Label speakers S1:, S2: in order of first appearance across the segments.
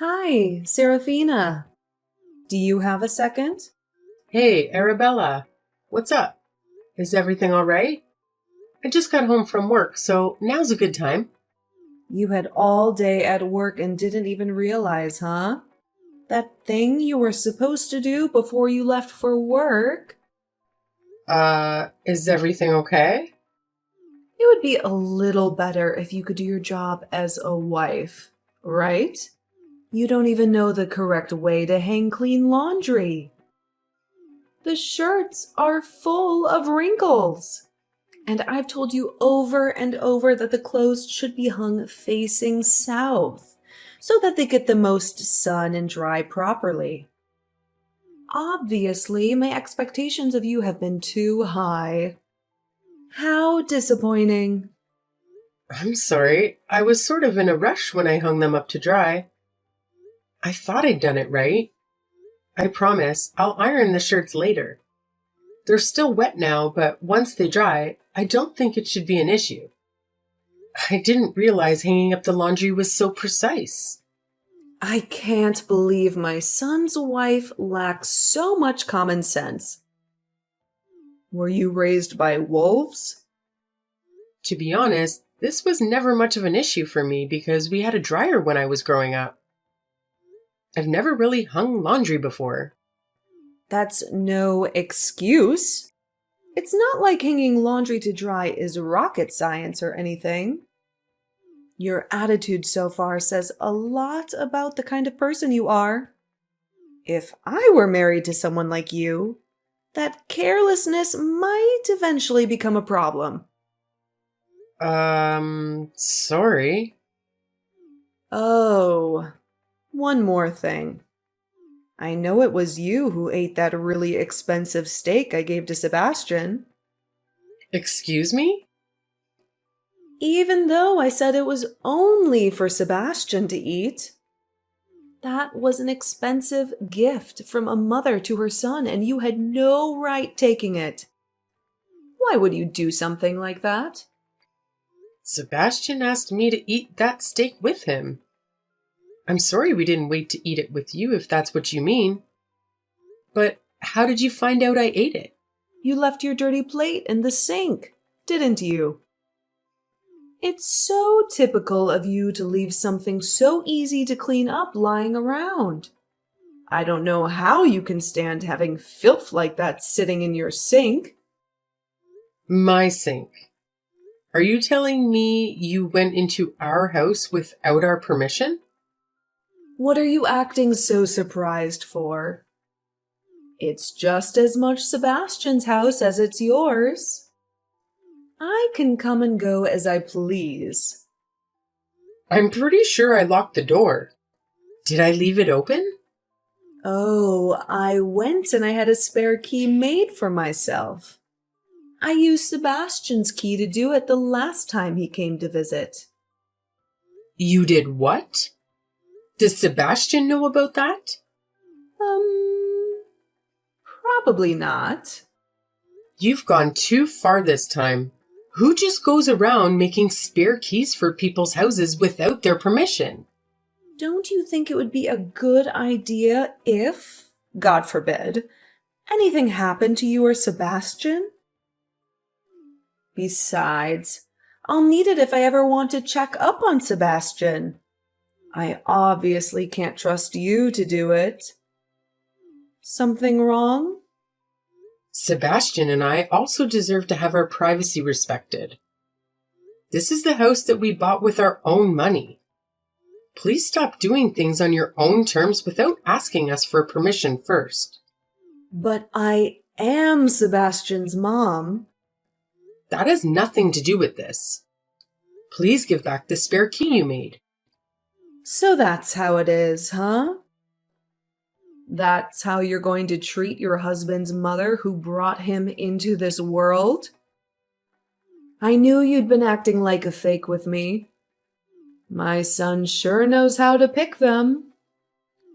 S1: Hi, Serafina. Do you have a second?
S2: Hey, Arabella. What's up? Is everything all right? I just got home from work, so now's a good time.
S1: You had all day at work and didn't even realize, huh? That thing you were supposed to do before you left for work?
S2: Is everything okay?
S1: It would be a little better if you could do your job as a wife, right? You don't even know the correct way to hang clean laundry. The shirts are full of wrinkles. And I've told you over and over that the clothes should be hung facing south so that they get the most sun and dry properly. Obviously, my expectations of you have been too high. How disappointing.
S2: I'm sorry. I was sort of in a rush when I hung them up to dry. I thought I'd done it right. I promise I'll iron the shirts later. They're still wet now, but once they dry, I don't think it should be an issue. I didn't realize hanging up the laundry was so precise.
S1: I can't believe my son's wife lacks so much common sense. Were you raised by wolves?
S2: To be honest, this was never much of an issue for me because we had a dryer when I was growing up. I've never really hung laundry before.
S1: That's no excuse. It's not like hanging laundry to dry is rocket science or anything. Your attitude so far says a lot about the kind of person you are. If I were married to someone like you, that carelessness might eventually become a problem.
S2: Sorry.
S1: Oh, one more thing. I know it was you who ate that really expensive steak I gave to Sebastian.
S2: Excuse me?
S1: Even though I said it was only for Sebastian to eat. That was an expensive gift from a mother to her son, and you had no right taking it. Why would you do something like that?
S2: Sebastian asked me to eat that steak with him. I'm sorry we didn't wait to eat it with you if that's what you mean. But how did you find out I ate it?
S1: You left your dirty plate in the sink, didn't you? It's so typical of you to leave something so easy to clean up lying around. I don't know how you can stand having filth like that sitting in your sink.
S2: My sink. Are you telling me you went into our house without our permission?
S1: What are you acting so surprised for? It's just as much Sebastian's house as it's yours. I can come and go as I please.
S2: I'm pretty sure I locked the door. Did I leave it open?
S1: Oh, I went and I had a spare key made for myself. I used Sebastian's key to do it the last time he came to visit.
S2: You did what? Does Sebastian know about that?
S1: Probably not.
S2: You've gone too far this time. Who just goes around making spare keys for people's houses without their permission?
S1: Don't you think it would be a good idea if, God forbid, anything happened to you or Sebastian? Besides, I'll need it if I ever want to check up on Sebastian. I obviously can't trust you to do it. Something wrong?
S2: Sebastian and I also deserve to have our privacy respected. This is the house that we bought with our own money. Please stop doing things on your own terms without asking us for permission first.
S1: But I am Sebastian's mom.
S2: That has nothing to do with this. Please give back the spare key you made.
S1: So that's how it is, huh? That's how you're going to treat your husband's mother who brought him into this world? I knew you'd been acting like a fake with me. My son sure knows how to pick them.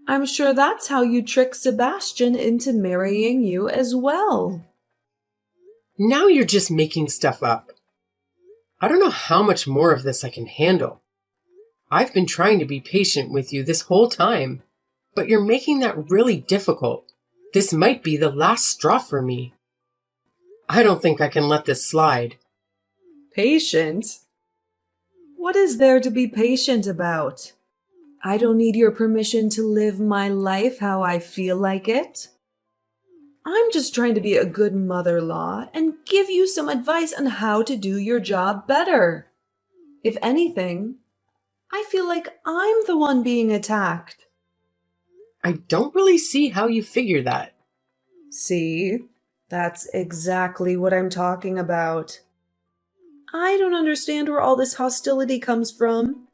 S1: I'm sure that's how you trick Sebastian into marrying you as well.
S2: Now you're just making stuff up. I don't know how much more of this I can handle. I've been trying to be patient with you this whole time, but you're making that really difficult. This might be the last straw for me. I don't think I can let this slide.
S1: Patient? What is there to be patient about? I don't need your permission to live my life how I feel like it. I'm just trying to be a good mother-in-law and give you some advice on how to do your job better. If anything, I feel like I'm the one being attacked.
S2: I don't really see how you figure that.
S1: See, that's exactly what I'm talking about. I don't understand where all this hostility comes from.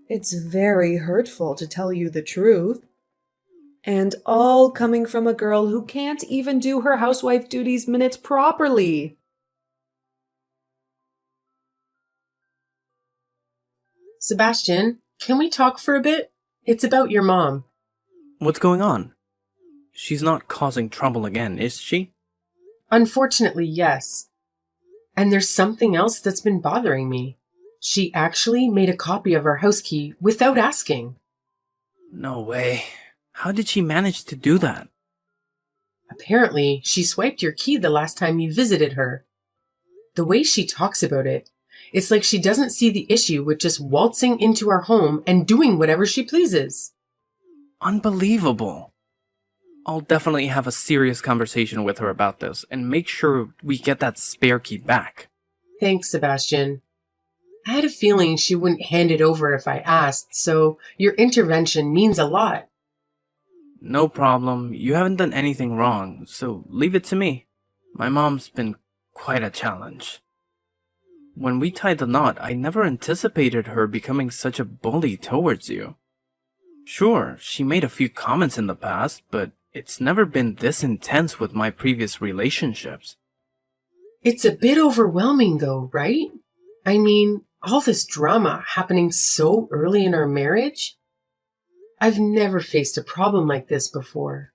S1: It's very hurtful, to tell you the truth. And all coming from a girl who can't even do her housewife duties minutes properly.
S2: Sebastian, can we talk for a bit? It's about your mom.
S3: What's going on? She's not causing trouble again, is she?
S2: Unfortunately, yes. And there's something else that's been bothering me. She actually made a copy of our house key without asking.
S3: No way. How did she manage to do that?
S2: Apparently, she swiped your key the last time you visited her. The way she talks about it, it's like she doesn't see the issue with just waltzing into our home and doing whatever she pleases.
S3: Unbelievable. I'll definitely have a serious conversation with her about this and make sure we get that spare key back.
S2: Thanks, Sebastian. I had a feeling she wouldn't hand it over if I asked, so your intervention means a lot.
S3: No problem. You haven't done anything wrong, so leave it to me. My mom's been quite a challenge. When we tied the knot, I never anticipated her becoming such a bully towards you. Sure, she made a few comments in the past, but it's never been this intense with my previous relationships.
S2: It's a bit overwhelming though, right? I mean, all this drama happening so early in our marriage? I've never faced a problem like this before.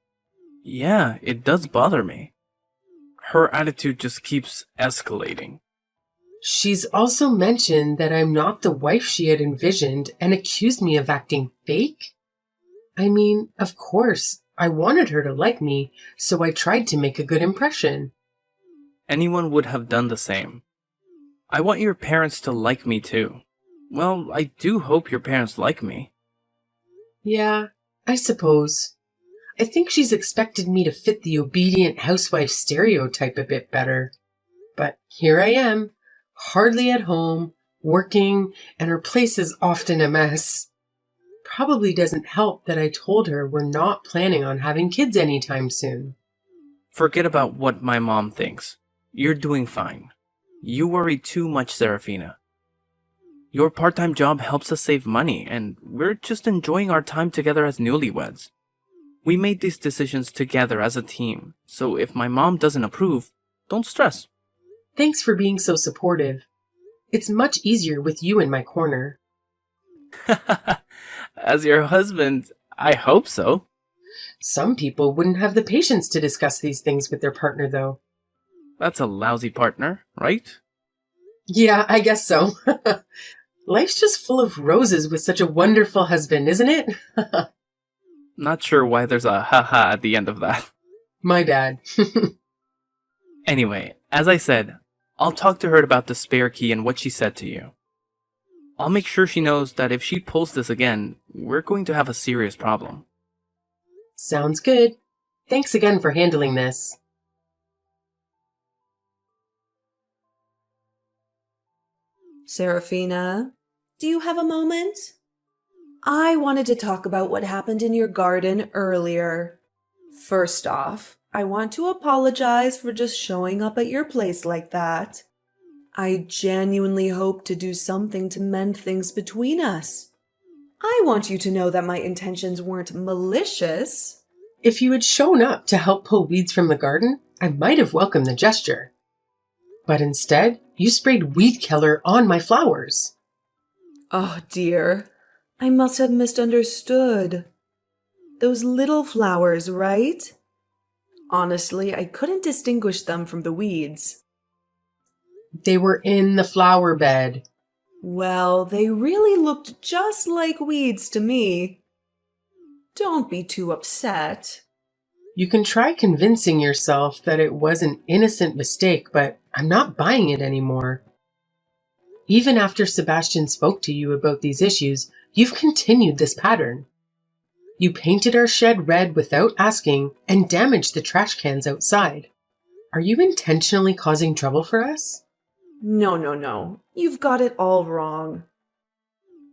S3: Yeah, it does bother me. Her attitude just keeps escalating.
S2: She's also mentioned that I'm not the wife she had envisioned and accused me of acting fake. I mean, of course, I wanted her to like me, so I tried to make a good impression.
S3: Anyone would have done the same. I want your parents to like me too. Well, I do hope your parents like me.
S2: Yeah, I suppose. I think she's expected me to fit the obedient housewife stereotype a bit better. But here I am, hardly at home, working, and her place is often a mess. Probably doesn't help that I told her we're not planning on having kids anytime soon.
S3: Forget about what my mom thinks. You're doing fine. You worry too much, Serafina. Your part-time job helps us save money, and we're just enjoying our time together as newlyweds. We made these decisions together as a team, so if my mom doesn't approve, don't stress.
S2: Thanks for being so supportive. It's much easier with you in my corner.
S3: As your husband, I hope so.
S2: Some people wouldn't have the patience to discuss these things with their partner, though.
S3: That's a lousy partner, right?
S2: Yeah, I guess so. Life's just full of roses with such a wonderful husband, isn't it?
S3: Not sure why there's a haha at the end of that.
S2: My bad.
S3: Anyway, as I said, I'll talk to her about the spare key and what she said to you. I'll make sure she knows that if she pulls this again, we're going to have a serious problem.
S2: Sounds good. Thanks again for handling this.
S1: Serafina, do you have a moment? I wanted to talk about what happened in your garden earlier. First off, I want to apologize for just showing up at your place like that. I genuinely hope to do something to mend things between us. I want you to know that my intentions weren't malicious.
S2: If you had shown up to help pull weeds from the garden, I might have welcomed the gesture. But instead, you sprayed weed killer on my flowers.
S1: Oh dear, I must have misunderstood. Those little flowers, right? Honestly, I couldn't distinguish them from the weeds.
S2: They were in the flower bed.
S1: Well, they really looked just like weeds to me. Don't be too upset.
S2: You can try convincing yourself that it was an innocent mistake, but I'm not buying it anymore. Even after Sebastian spoke to you about these issues, you've continued this pattern. You painted our shed red without asking and damaged the trash cans outside. Are you intentionally causing trouble for us?
S1: No. You've got it all wrong.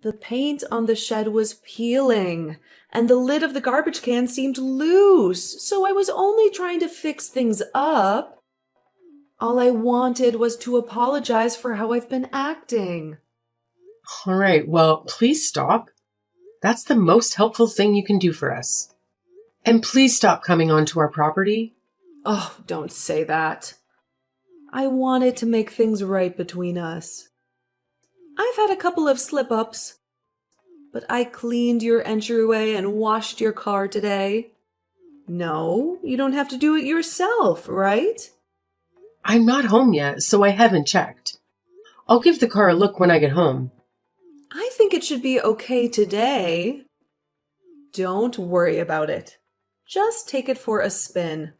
S1: The paint on the shed was peeling, and the lid of the garbage can seemed loose, so I was only trying to fix things up. All I wanted was to apologize for how I've been acting.
S2: All right, well, please stop. That's the most helpful thing you can do for us. And please stop coming onto our property.
S1: Oh, don't say that. I wanted to make things right between us. I've had a couple of slip-ups, but I cleaned your entryway and washed your car today. No, you don't have to do it yourself, right?
S2: I'm not home yet, so I haven't checked. I'll give the car a look when I get home.
S1: I think it should be okay today. Don't worry about it. Just take it for a spin.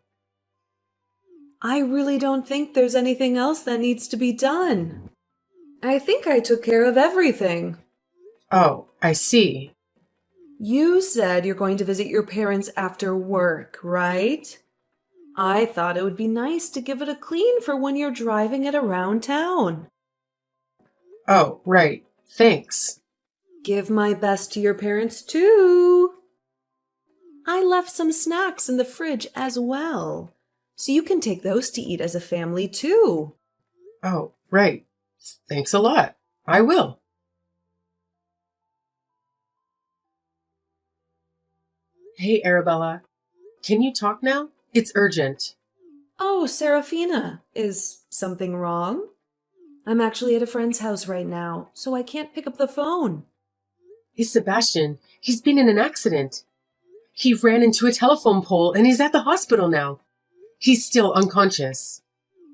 S1: I really don't think there's anything else that needs to be done. I think I took care of everything.
S2: Oh, I see.
S1: You said you're going to visit your parents after work, right? I thought it would be nice to give it a clean for when you're driving it around town.
S2: Oh, right. Thanks.
S1: Give my best to your parents, too. I left some snacks in the fridge as well, so you can take those to eat as a family, too.
S2: Oh, right. Thanks a lot. I will. Hey, Arabella. Can you talk now? It's urgent.
S1: Oh, Serafina, is something wrong? I'm actually at a friend's house right now, so I can't pick up the phone.
S2: Hey, Sebastian. He's been in an accident. He ran into a telephone pole and he's at the hospital now. He's still unconscious.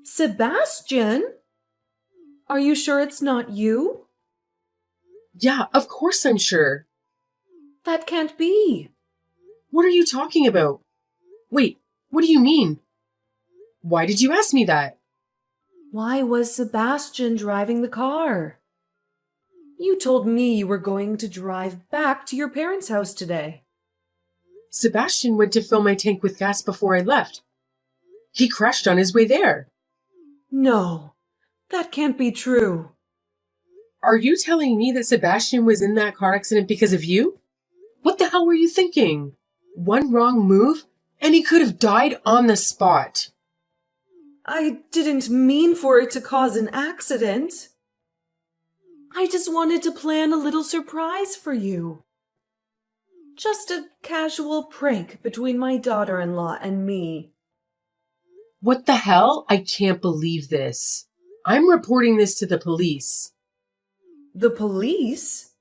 S1: Sebastian? Are you sure it's not you?
S2: Yeah, of course I'm sure.
S1: That can't be.
S2: What are you talking about? Wait, what do you mean? Why did you ask me that?
S1: Why was Sebastian driving the car? You told me you were going to drive back to your parents' house today.
S2: Sebastian went to fill my tank with gas before I left. He crashed on his way there.
S1: No, that can't be true.
S2: Are you telling me that Sebastian was in that car accident because of you? What the hell were you thinking? One wrong move, and he could have died on the spot.
S1: I didn't mean for it to cause an accident. I just wanted to plan a little surprise for you. Just a casual prank between my daughter-in-law and me.
S2: What the hell? I can't believe this. I'm reporting this to the police.
S1: The police?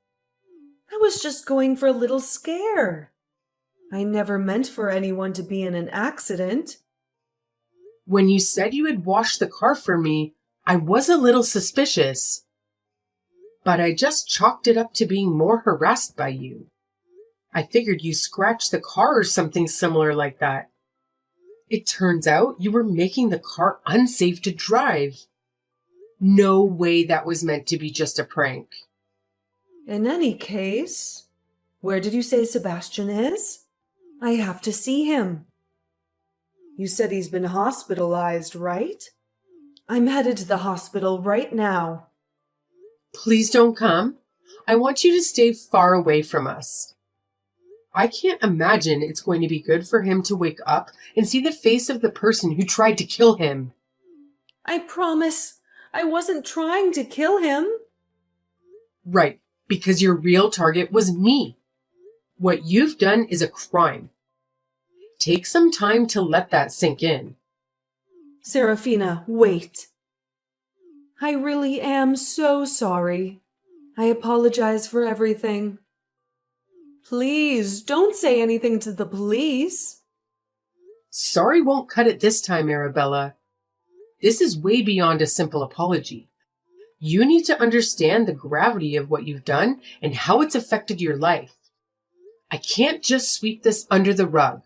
S1: I was just going for a little scare. I never meant for anyone to be in an accident.
S2: When you said you had washed the car for me, I was a little suspicious. But I just chalked it up to being more harassed by you. I figured you scratched the car or something similar like that. It turns out you were making the car unsafe to drive. No way that was meant to be just a prank.
S1: In any case, where did you say Sebastian is? I have to see him. You said he's been hospitalized, right? I'm headed to the hospital right now.
S2: Please don't come. I want you to stay far away from us. I can't imagine it's going to be good for him to wake up and see the face of the person who tried to kill him.
S1: I promise I wasn't trying to kill him.
S2: Right, because your real target was me. What you've done is a crime. Take some time to let that sink in.
S1: Serafina, wait. I really am so sorry. I apologize for everything. Please, don't say anything to the police.
S2: Sorry won't cut it this time, Arabella. This is way beyond a simple apology. You need to understand the gravity of what you've done and how it's affected your life. I can't just sweep this under the rug.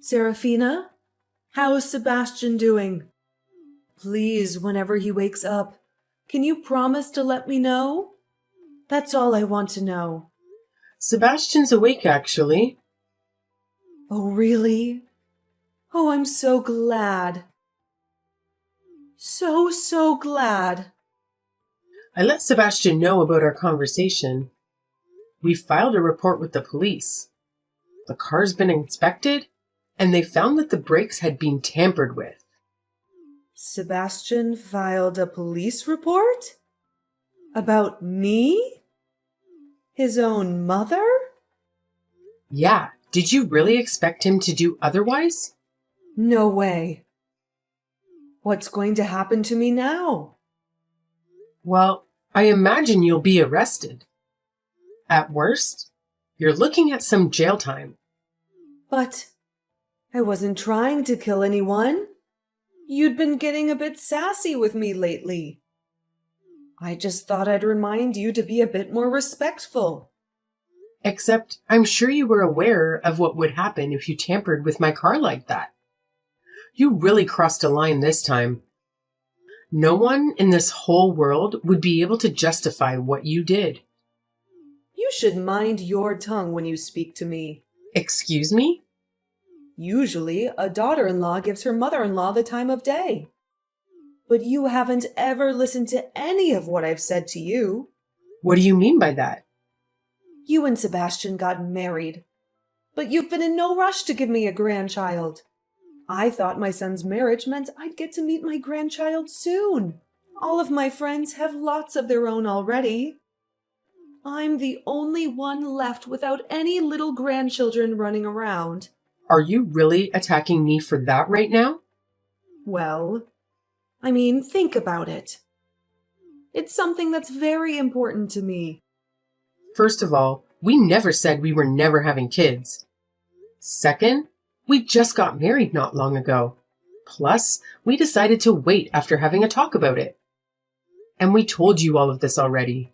S1: Serafina, how is Sebastian doing? Please, whenever he wakes up, can you promise to let me know? That's all I want to know.
S2: Sebastian's awake, actually.
S1: Oh, really? Oh, I'm so glad. So glad.
S2: I let Sebastian know about our conversation. We filed a report with the police. The car's been inspected, and they found that the brakes had been tampered with.
S1: Sebastian filed a police report? About me? His own mother?
S2: Yeah, did you really expect him to do otherwise?
S1: No way. What's going to happen to me now?
S2: Well, I imagine you'll be arrested. At worst, you're looking at some jail time.
S1: But I wasn't trying to kill anyone. You'd been getting a bit sassy with me lately. I just thought I'd remind you to be a bit more respectful.
S2: Except I'm sure you were aware of what would happen if you tampered with my car like that. You really crossed a line this time. No one in this whole world would be able to justify what you did.
S1: You should mind your tongue when you speak to me.
S2: Excuse me?
S1: Usually, a daughter-in-law gives her mother-in-law the time of day. But you haven't ever listened to any of what I've said to you.
S2: What do you mean by that?
S1: You and Sebastian got married, but you've been in no rush to give me a grandchild. I thought my son's marriage meant I'd get to meet my grandchild soon. All of my friends have lots of their own already. I'm the only one left without any little grandchildren running around.
S2: Are you really attacking me for that right now?
S1: Well, I mean, think about it. It's something that's very important to me.
S2: First of all, we never said we were never having kids. Second, we just got married not long ago. Plus, we decided to wait after having a talk about it. And we told you all of this already.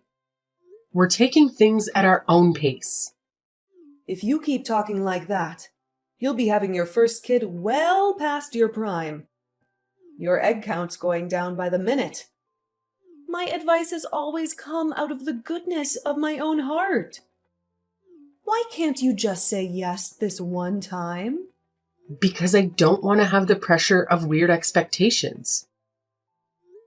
S2: We're taking things at our own pace.
S1: If you keep talking like that, you'll be having your first kid well past your prime. Your egg count's going down by the minute. My advice has always come out of the goodness of my own heart. Why can't you just say yes this one time?
S2: Because I don't want to have the pressure of weird expectations.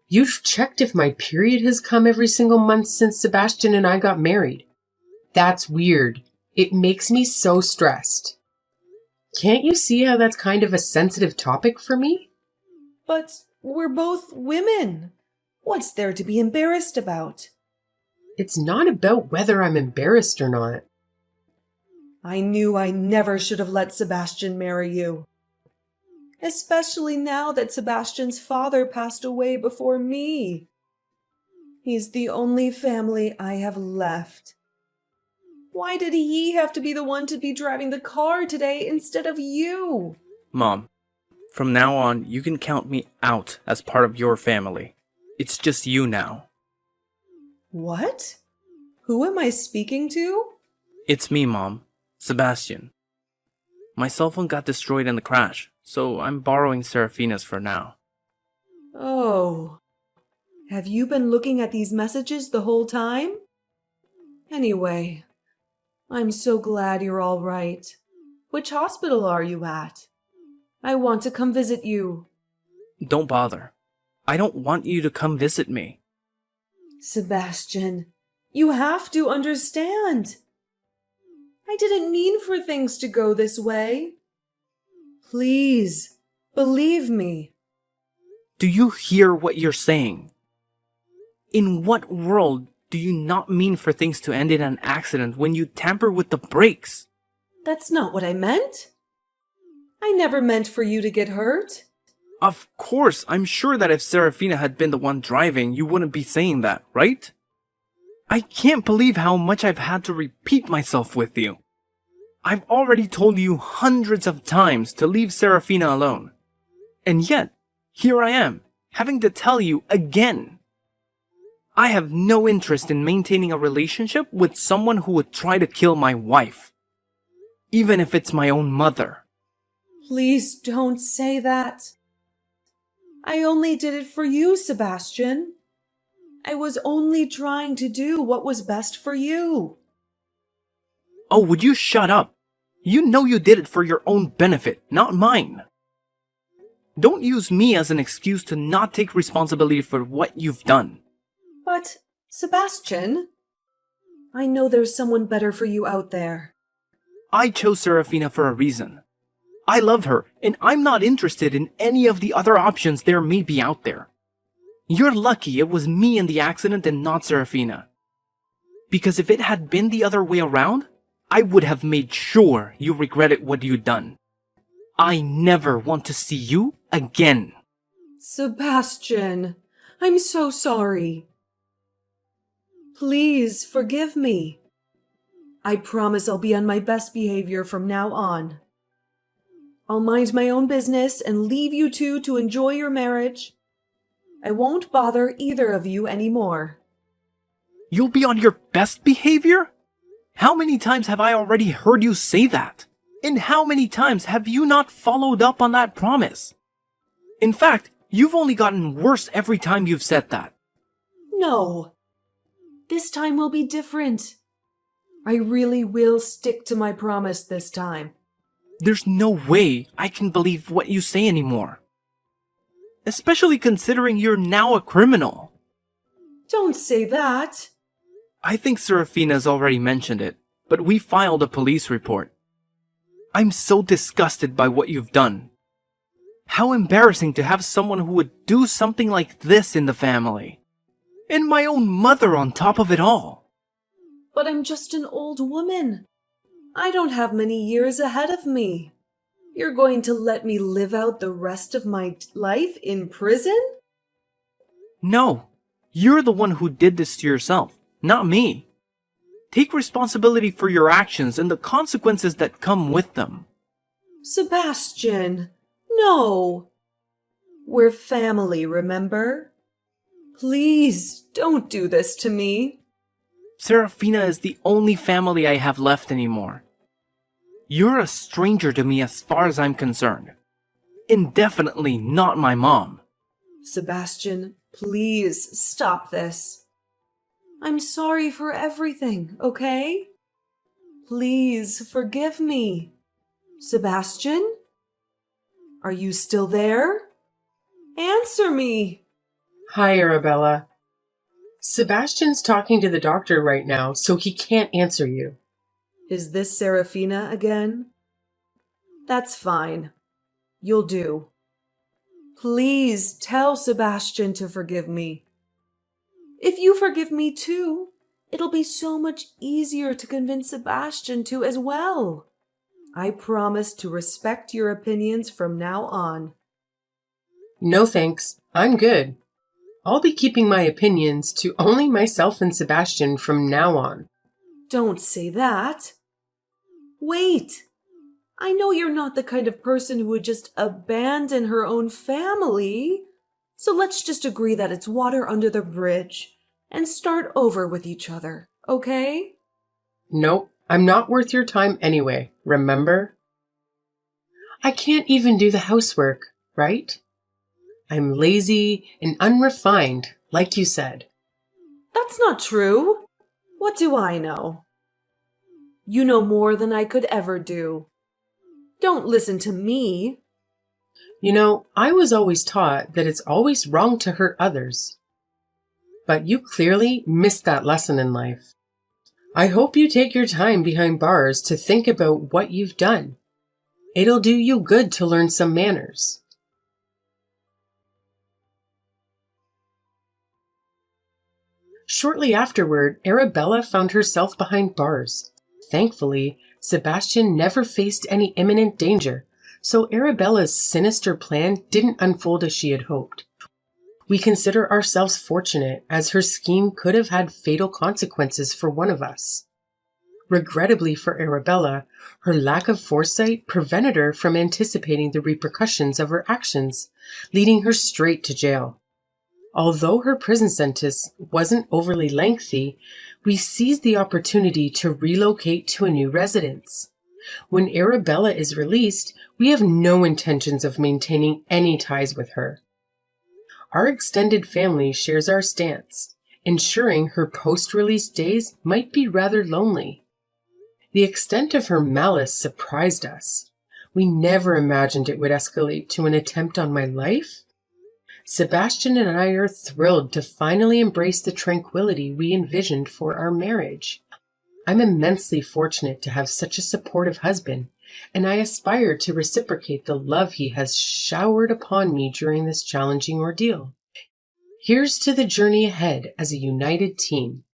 S2: You've checked if my period has come every single month since Sebastian and I got married. That's weird. It makes me so stressed. Can't you see how that's kind of a sensitive topic for me?
S1: But we're both women. What's there to be embarrassed about?
S2: It's not about whether I'm embarrassed or not.
S1: I knew I never should have let Sebastian marry you. Especially now that Sebastian's father passed away before me. He's the only family I have left. Why did he have to be the one to be driving the car today instead of you?
S3: Mom, from now on, you can count me out as part of your family. It's just you now.
S1: What? Who am I speaking to?
S3: It's me, Mom. Sebastian. My cell phone got destroyed in the crash, so I'm borrowing Serafina's for now.
S1: Oh. Have you been looking at these messages the whole time? Anyway, I'm so glad you're all right. Which hospital are you at? I want to come visit you.
S3: Don't bother. I don't want you to come visit me.
S1: Sebastian, you have to understand. I didn't mean for things to go this way. Please, believe me.
S3: Do you hear what you're saying? In what world do you not mean for things to end in an accident when you tamper with the brakes?
S1: That's not what I meant. I never meant for you to get hurt.
S3: Of course, I'm sure that if Serafina had been the one driving, you wouldn't be saying that, right? I can't believe how much I've had to repeat myself with you. I've already told you hundreds of times to leave Serafina alone. And yet, here I am, having to tell you again. I have no interest in maintaining a relationship with someone who would try to kill my wife. Even if it's my own mother.
S1: Please don't say that. I only did it for you, Sebastian. I was only trying to do what was best for you.
S3: Oh, would you shut up? You know you did it for your own benefit, not mine. Don't use me as an excuse to not take responsibility for what you've done.
S1: But, Sebastian, I know there's someone better for you out there.
S3: I chose Serafina for a reason. I love her, and I'm not interested in any of the other options there may be out there. You're lucky it was me in the accident and not Serafina. Because if it had been the other way around, I would have made sure you regretted what you'd done. I never want to see you again.
S1: Sebastian, I'm so sorry. Please forgive me. I promise I'll be on my best behavior from now on. I'll mind my own business and leave you two to enjoy your marriage. I won't bother either of you anymore.
S3: You'll be on your best behavior? How many times have I already heard you say that? And how many times have you not followed up on that promise? In fact, you've only gotten worse every time you've said that.
S1: No. This time will be different. I really will stick to my promise this time.
S3: There's no way I can believe what you say anymore. Especially considering you're now a criminal.
S1: Don't say that.
S3: I think Serafina's already mentioned it, but we filed a police report. I'm so disgusted by what you've done. How embarrassing to have someone who would do something like this in the family. And my own mother on top of it all.
S1: But I'm just an old woman. I don't have many years ahead of me. You're going to let me live out the rest of my life in prison?
S3: No, you're the one who did this to yourself, not me. Take responsibility for your actions and the consequences that come with them.
S1: Sebastian, no. We're family, remember? Please, don't do this to me.
S3: Serafina is the only family I have left anymore. You're a stranger to me as far as I'm concerned. Indefinitely not my mom.
S1: Sebastian, please stop this. I'm sorry for everything, okay? Please forgive me. Sebastian? Are you still there? Answer me.
S2: Hi, Arabella. Sebastian's talking to the doctor right now, so he can't answer you.
S1: Is this Serafina again? That's fine. You'll do. Please tell Sebastian to forgive me. If you forgive me too, it'll be so much easier to convince Sebastian to as well. I promise to respect your opinions from now on.
S2: No thanks, I'm good. I'll be keeping my opinions to only myself and Sebastian from now on.
S1: Don't say that. Wait. I know you're not the kind of person who would just abandon her own family. So let's just agree that it's water under the bridge and start over with each other, okay?
S2: Nope, I'm not worth your time anyway, remember? I can't even do the housework, right? I'm lazy and unrefined, like you said.
S1: That's not true. What do I know? You know more than I could ever do. Don't listen to me.
S2: You know, I was always taught that it's always wrong to hurt others. But you clearly missed that lesson in life. I hope you take your time behind bars to think about what you've done. It'll do you good to learn some manners. Shortly afterward, Arabella found herself behind bars. Thankfully, Sebastian never faced any imminent danger, so Arabella's sinister plan didn't unfold as she had hoped. We consider ourselves fortunate, as her scheme could have had fatal consequences for one of us. Regrettably for Arabella, her lack of foresight prevented her from anticipating the repercussions of her actions, leading her straight to jail. Although her prison sentence wasn't overly lengthy, we seized the opportunity to relocate to a new residence. When Arabella is released, we have no intentions of maintaining any ties with her. Our extended family shares our stance, ensuring her post-release days might be rather lonely. The extent of her malice surprised us. We never imagined it would escalate to an attempt on my life. Sebastian and I are thrilled to finally embrace the tranquility we envisioned for our marriage. I'm immensely fortunate to have such a supportive husband, and I aspire to reciprocate the love he has showered upon me during this challenging ordeal. Here's to the journey ahead as a united team.